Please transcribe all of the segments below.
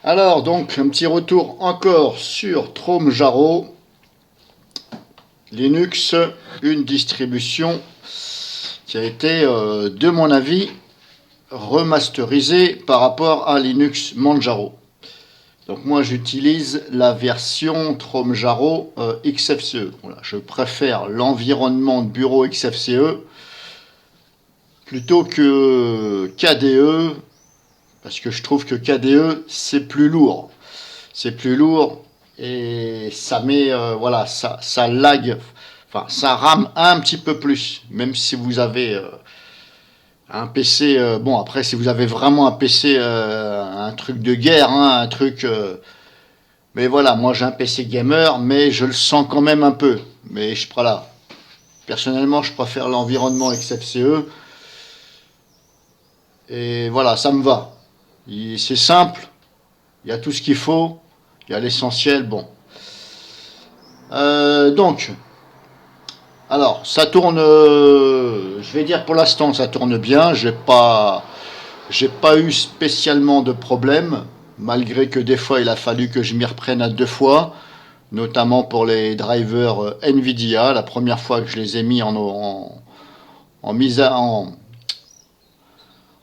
Alors, donc, un petit retour encore sur Manjaro. Linux, une distribution qui a été, de mon avis, remasterisée par rapport à Linux Manjaro. Donc moi j'utilise la version Manjaro XFCE. Voilà, je préfère l'environnement de bureau XFCE plutôt que KDE, parce que je trouve que KDE c'est plus lourd. C'est plus lourd et ça met, voilà, ça lag, enfin ça rame un petit peu plus, même si vous avez un PC, bon après si vous avez vraiment un PC, un truc de guerre, hein, un truc... mais voilà, moi j'ai un PC gamer, mais je le sens quand même un peu. Mais je voilà. Personnellement, je préfère l'environnement XFCE. Et voilà, ça me va. C'est simple, il y a tout ce qu'il faut, il y a l'essentiel. Bon. Donc, alors, ça tourne, je vais dire pour l'instant, ça tourne bien. J'ai pas eu spécialement de problème, malgré que des fois il a fallu que je m'y reprenne à deux fois, notamment pour les drivers Nvidia. La première fois que je les ai mis en mise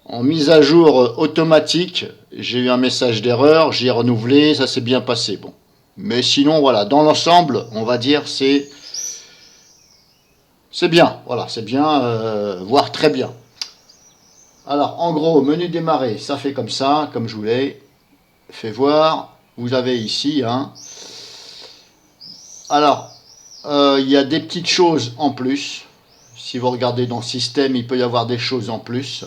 en mise à jour automatique, j'ai eu un message d'erreur, j'ai renouvelé, ça s'est bien passé. Bon. Mais sinon, voilà, dans l'ensemble, on va dire c'est bien, voilà, c'est bien, voire très bien. Alors, en gros, menu démarrer, ça fait comme ça, comme je vous l'ai fait voir. Vous avez ici, hein. Alors, il y a des petites choses en plus. Si vous regardez dans le système, il peut y avoir des choses en plus.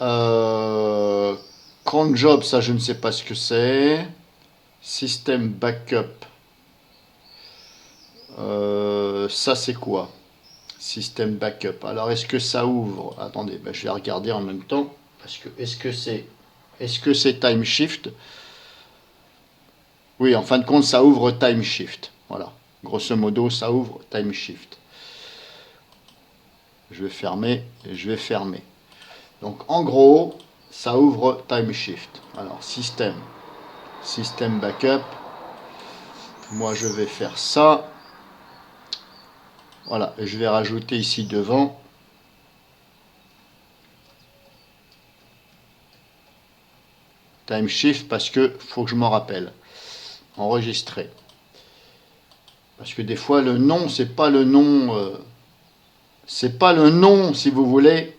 Euh, Cron job, ça je ne sais pas ce que c'est. Système backup, ça c'est quoi? Système backup. Alors est-ce que ça ouvre? Attendez, ben, je vais regarder en même temps. Parce que est-ce que c'est time shift? Oui, en fin de compte, ça ouvre time shift. Voilà. Grosso modo, ça ouvre time shift. Je vais fermer et je vais fermer. Donc en gros, ça ouvre time shift. Alors système backup. Moi je vais faire ça. Voilà, et je vais rajouter ici devant time shift parce que faut que je m'en rappelle. Enregistrer. Parce que des fois le nom, c'est pas le nom, si vous voulez,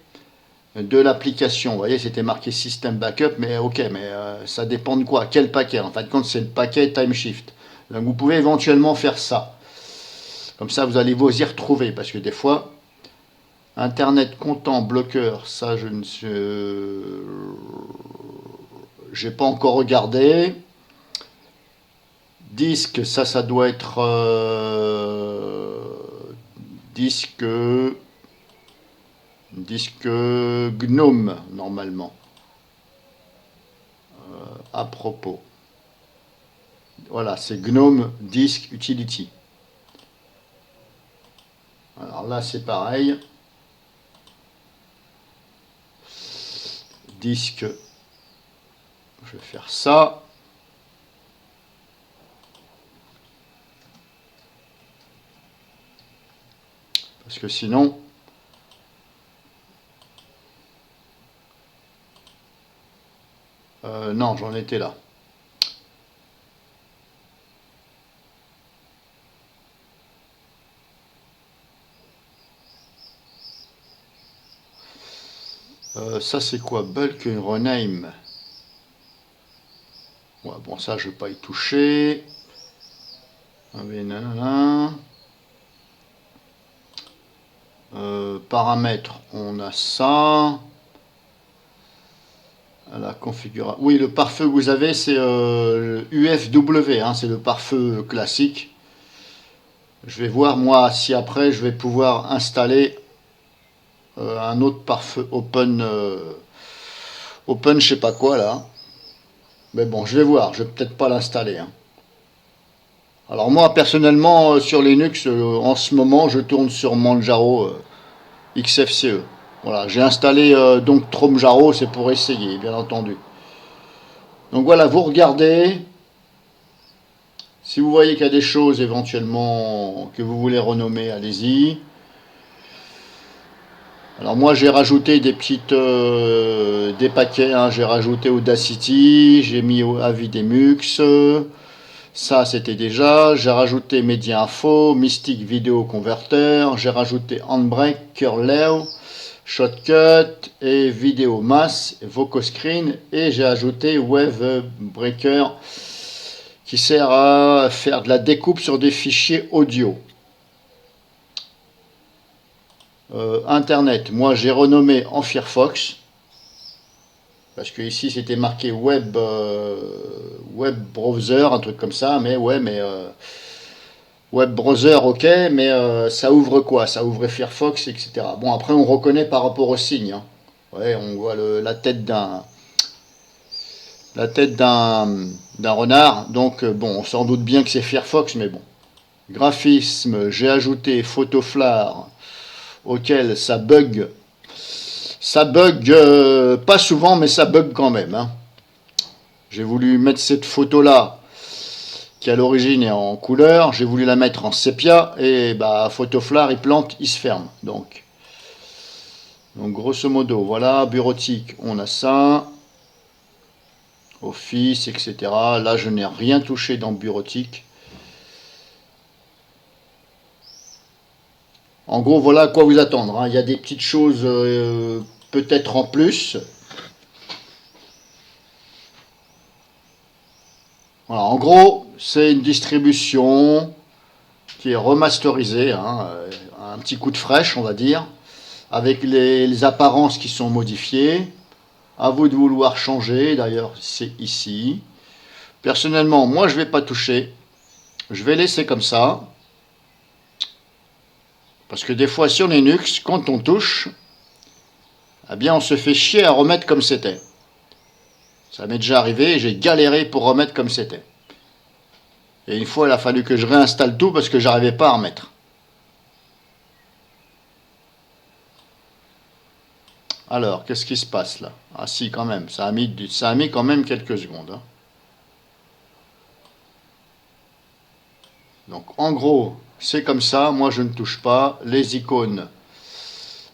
de l'application. Vous voyez, c'était marqué système backup, mais ok, mais ça dépend de quoi? Quel paquet? En fin de compte, c'est le paquet time shift. Donc vous pouvez éventuellement faire ça. Comme ça, vous allez vous y retrouver, parce que des fois, Internet comptant bloqueur, ça je ne sais, j'ai pas encore regardé. Disque, ça doit être disque GNOME normalement. À propos, voilà, c'est GNOME Disk Utility. Alors là, c'est pareil. Disque, je vais faire ça. Parce que sinon, non, j'en étais là. Ça, c'est quoi? Bulk rename. Ouais, bon, ça, je ne vais pas y toucher. Paramètres, on a ça. La configuration. Oui, le pare-feu que vous avez, c'est UFW, hein, c'est le pare-feu classique. Je vais voir, moi, si après, je vais pouvoir installer un autre pare-feu open, je sais pas quoi, là. Mais bon, je vais voir, je vais peut-être pas l'installer, hein. Alors moi, personnellement, sur Linux, en ce moment, je tourne sur Manjaro XFCE. Voilà, j'ai installé donc Tromjaro, c'est pour essayer, bien entendu. Donc voilà, vous regardez. Si vous voyez qu'il y a des choses éventuellement que vous voulez renommer, allez-y. Alors moi j'ai rajouté des petites des paquets, hein. J'ai rajouté Audacity, j'ai mis Avidemux, ça c'était déjà, j'ai rajouté Media Info, Mystic Video Converter, j'ai rajouté Handbrake, Curlew, Shotcut et Vidéo Mass, VocoScreen et j'ai ajouté Wavebreaker qui sert à faire de la découpe sur des fichiers audio. Internet, moi j'ai renommé en Firefox parce que ici c'était marqué web browser, un truc comme ça, mais ouais, mais web browser, ok, mais ça ouvre quoi? Ça ouvre Firefox, etc. Bon, après on reconnaît par rapport au signe, hein. Ouais, on voit la tête d'un renard, donc bon, on s'en doute bien que c'est Firefox, mais bon. Graphisme, j'ai ajouté Photoflar, auquel ça bug. Ça bug pas souvent, mais ça bug quand même, hein. J'ai voulu mettre cette photo-là, qui à l'origine est en couleur, j'ai voulu la mettre en sépia, et bah Photoflar, il plante, il se ferme. Donc grosso modo, voilà, bureautique, on a ça. Office, etc. Là, je n'ai rien touché dans bureautique. En gros, voilà à quoi vous attendre, hein. Il y a des petites choses peut-être en plus. Voilà, en gros, c'est une distribution qui est remasterisée, hein, un petit coup de fraîche, on va dire, avec les apparences qui sont modifiées. À vous de vouloir changer, d'ailleurs, c'est ici. Personnellement, moi, je ne vais pas toucher. Je vais laisser comme ça. Parce que des fois, sur Linux, quand on touche, eh bien, on se fait chier à remettre comme c'était. Ça m'est déjà arrivé, j'ai galéré pour remettre comme c'était. Et une fois, il a fallu que je réinstalle tout parce que j'arrivais pas à remettre. Alors, qu'est-ce qui se passe là? Ah si, quand même, ça a mis quand même quelques secondes, hein. Donc, en gros, c'est comme ça, moi je ne touche pas. Les icônes,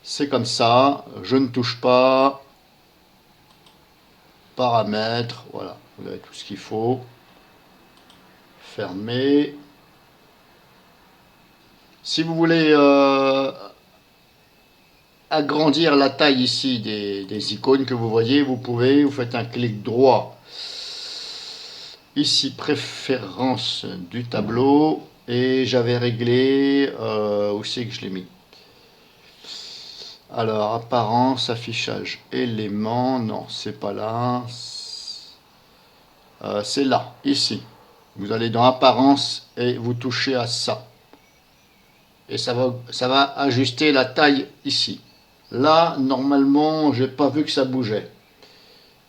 c'est comme ça, je ne touche pas. Paramètres, voilà, vous avez tout ce qu'il faut. Fermer. Si vous voulez agrandir la taille ici des icônes que vous voyez, vous pouvez, vous faites un clic droit. Ici, préférence du tableau. Et j'avais réglé, où c'est que je l'ai mis? Alors, apparence, affichage, éléments, non, c'est pas là. C'est là, ici. Vous allez dans apparence et vous touchez à ça. Et ça va ajuster la taille ici. Là, normalement, j'ai pas vu que ça bougeait.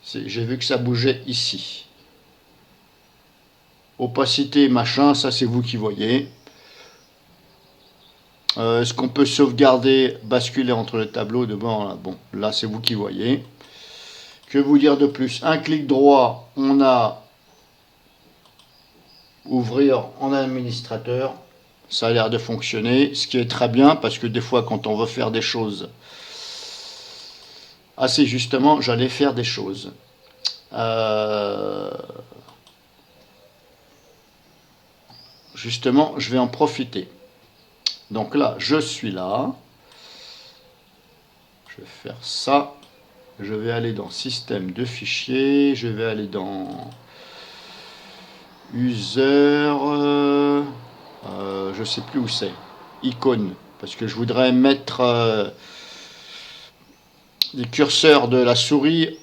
J'ai vu que ça bougeait ici. Opacité, machin, ça c'est vous qui voyez. Est-ce qu'on peut sauvegarder, basculer entre les tableaux devant là? Bon, là c'est vous qui voyez. Que vous dire de plus? Un clic droit, on a ouvrir en administrateur. Ça a l'air de fonctionner, ce qui est très bien parce que des fois quand on veut faire des choses assez justement, j'allais faire des choses. Justement, je vais en profiter. Donc là, je suis là. Je vais faire ça. Je vais aller dans système de fichiers. Je vais aller dans user. Je sais plus où c'est. Icône. Parce que je voudrais mettre des curseurs de la souris.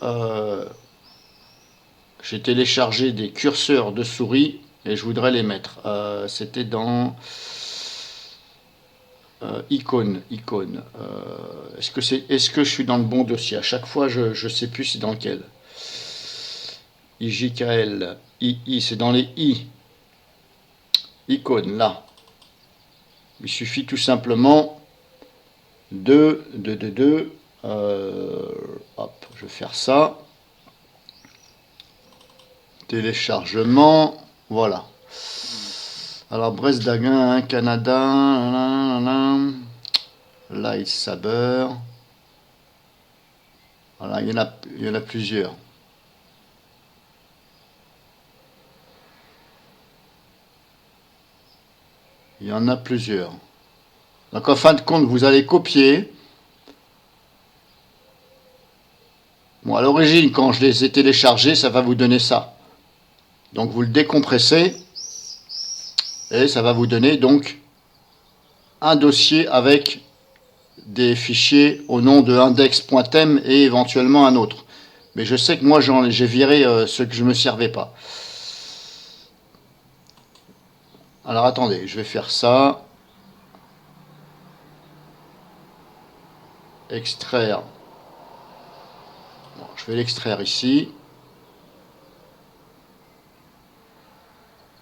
J'ai téléchargé des curseurs de souris et je voudrais les mettre. C'était dans icône. Est-ce que je suis dans le bon dossier? À chaque fois, je ne sais plus c'est dans lequel. IJKL, II, c'est dans les I. Icône, là. Il suffit tout simplement de Hop, je vais faire ça. Téléchargement, voilà. Alors Brest-Daguin, Canada, Lightsaber. Voilà, il y en a plusieurs. Il y en a plusieurs. Donc en fin de compte, vous allez copier. Bon, à l'origine, quand je les ai téléchargés, ça va vous donner ça. Donc vous le décompressez et ça va vous donner donc un dossier avec des fichiers au nom de index.tem et éventuellement un autre. Mais je sais que moi j'ai viré ceux que je ne me servais pas. Alors attendez, je vais faire ça. Extraire. Bon, je vais l'extraire ici.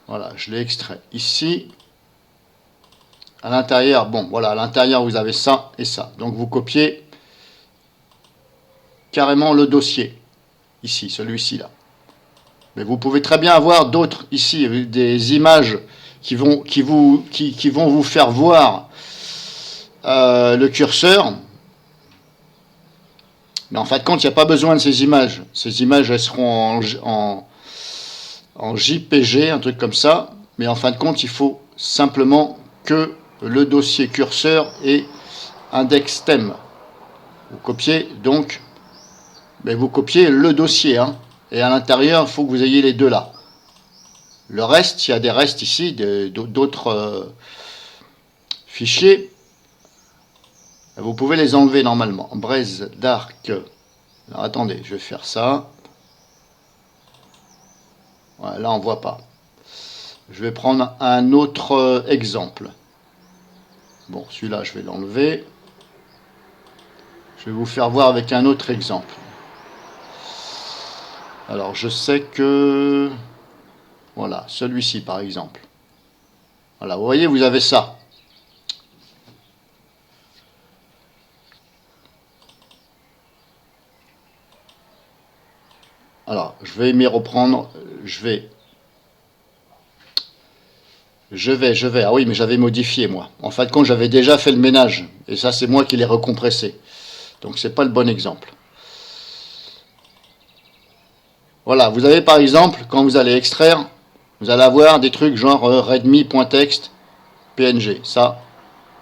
Voilà, je l'ai extrait ici. À l'intérieur, bon, voilà, à l'intérieur, vous avez ça et ça. Donc, vous copiez carrément le dossier. Ici, celui-ci, là. Mais vous pouvez très bien avoir d'autres, ici, des images qui vont vous faire voir le curseur. Mais en fin de compte, il n'y a pas besoin de ces images. Ces images, elles seront en JPG, un truc comme ça. Mais en fin de compte, il faut simplement que le dossier curseur et index.tem. Vous copiez donc, mais vous copiez le dossier, hein, et à l'intérieur, il faut que vous ayez les deux là. Le reste, il y a des restes ici, d'autres fichiers. Vous pouvez les enlever normalement. Braise Dark. Alors attendez, je vais faire ça. Ouais, là, on ne voit pas. Je vais prendre un autre exemple. Bon, celui-là, je vais l'enlever. Je vais vous faire voir avec un autre exemple. Alors, je sais que... Voilà, celui-ci, par exemple. Voilà, vous voyez, vous avez ça. Alors, je vais m'y reprendre. Je vais. Ah oui, mais j'avais modifié, moi. En fin de compte, j'avais déjà fait le ménage. Et ça, c'est moi qui l'ai recompressé. Donc, c'est pas le bon exemple. Voilà, vous avez par exemple, quand vous allez extraire, vous allez avoir des trucs genre readme.txt, PNG. Ça,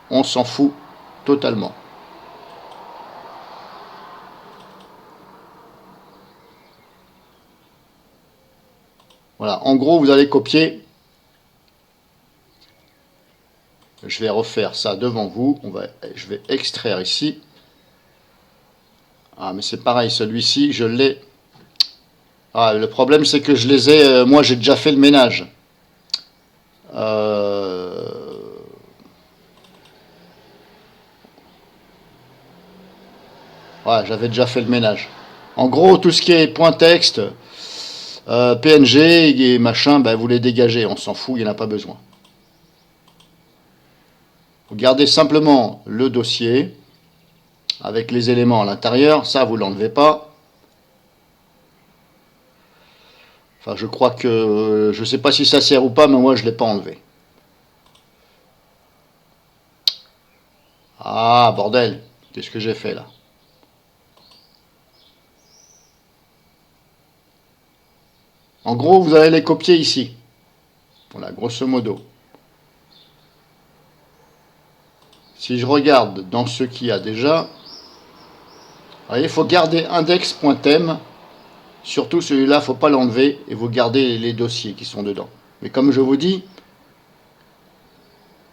on s'en fout totalement. Voilà, en gros, vous allez copier. Je vais refaire ça devant vous. Je vais extraire ici. Ah, mais c'est pareil, celui-ci, je l'ai. Ah, le problème, c'est que je les ai. Moi, j'ai déjà fait le ménage. Ouais, j'avais déjà fait le ménage. En gros, tout ce qui est point texte, PNG et machin, ben, vous les dégagez. On s'en fout, il n'y en a pas besoin. Vous gardez simplement le dossier avec les éléments à l'intérieur. Ça, vous ne l'enlevez pas. Enfin, je crois que... je ne sais pas si ça sert ou pas, mais moi, je ne l'ai pas enlevé. Ah, bordel. Qu'est-ce que j'ai fait, là? En gros, vous allez les copier ici. Voilà, grosso modo. Si je regarde dans ce qu'il y a déjà, vous voyez, il faut garder index.tem. Surtout celui-là, il ne faut pas l'enlever et vous gardez les dossiers qui sont dedans. Mais comme je vous dis,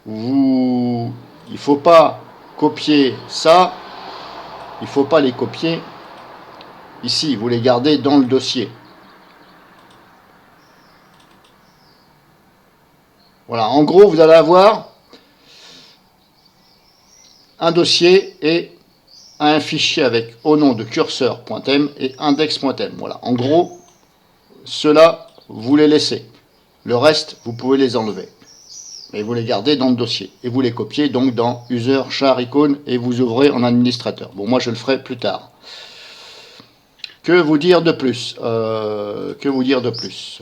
il ne faut pas copier ça, il ne faut pas les copier ici, vous les gardez dans le dossier. Voilà, en gros, vous allez avoir un dossier et un fichier avec au nom de curseur.tem et index.tem. Voilà, en gros, ceux-là, vous les laissez. Le reste, vous pouvez les enlever. Et vous les gardez dans le dossier. Et vous les copiez donc dans User, Char, Icône et vous ouvrez en administrateur. Bon, moi je le ferai plus tard. Que vous dire de plus Que vous dire de plus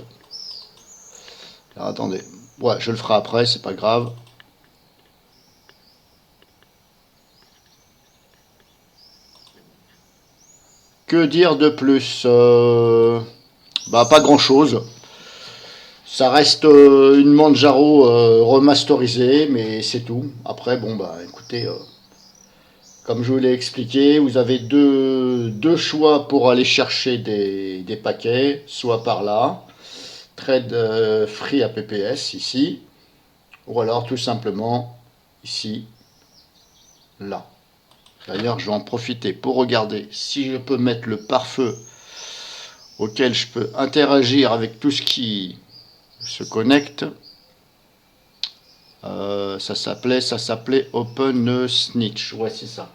Alors, attendez. Ouais, je le ferai après, c'est pas grave. Que dire de plus Bah, pas grand chose. Ça reste une Manjaro remasterisée, mais c'est tout. Après, bon, bah écoutez, comme je vous l'ai expliqué, vous avez deux choix pour aller chercher des paquets, soit par là, Trade Free APPS ici, ou alors tout simplement ici, là. D'ailleurs, je vais en profiter pour regarder si je peux mettre le pare-feu auquel je peux interagir avec tout ce qui se connecte. Ça s'appelait Open Snitch. Ouais, c'est ça.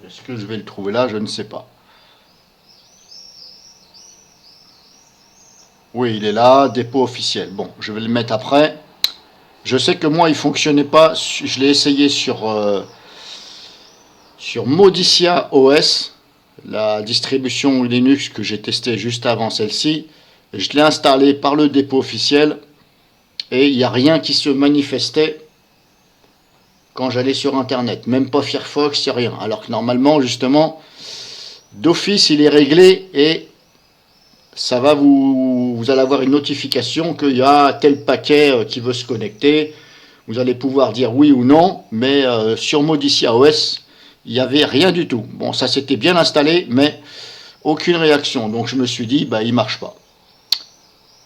Est-ce que je vais le trouver là? Je ne sais pas. Oui, il est là, dépôt officiel. Bon, je vais le mettre après. Je sais que moi, il fonctionnait pas. Je l'ai essayé sur Modicia OS, la distribution Linux que j'ai testée juste avant celle-ci. Je l'ai installé par le dépôt officiel et il n'y a rien qui se manifestait quand j'allais sur Internet. Même pas Firefox, il n'y a rien. Alors que normalement, justement, d'office, il est réglé et ça va vous allez avoir une notification qu'il y a tel paquet qui veut se connecter. Vous allez pouvoir dire oui ou non, mais sur Modicia OS, il n'y avait rien du tout. Bon, ça s'était bien installé, mais aucune réaction. Donc je me suis dit, bah, il marche pas.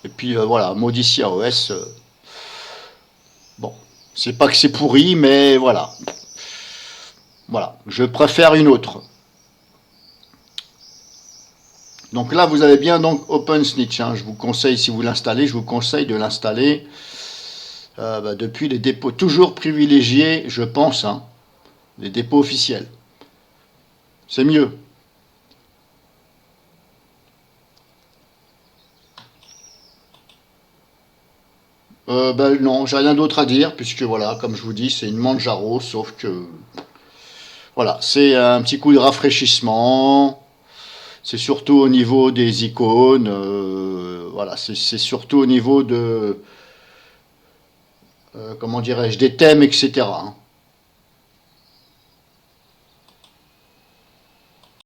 Et puis voilà, Modicia OS, bon, c'est pas que c'est pourri, mais voilà. Voilà, je préfère une autre. Donc là, vous avez bien donc OpenSnitch. Hein. Je vous conseille, si vous l'installez, je vous conseille de l'installer depuis les dépôts. Toujours privilégiés, je pense, hein, les dépôts officiels. C'est mieux. Non, j'ai rien d'autre à dire, puisque voilà, comme je vous dis, c'est une Manjaro, sauf que voilà, c'est un petit coup de rafraîchissement. C'est surtout au niveau des icônes, voilà, c'est surtout au niveau de, comment dirais-je, des thèmes, etc.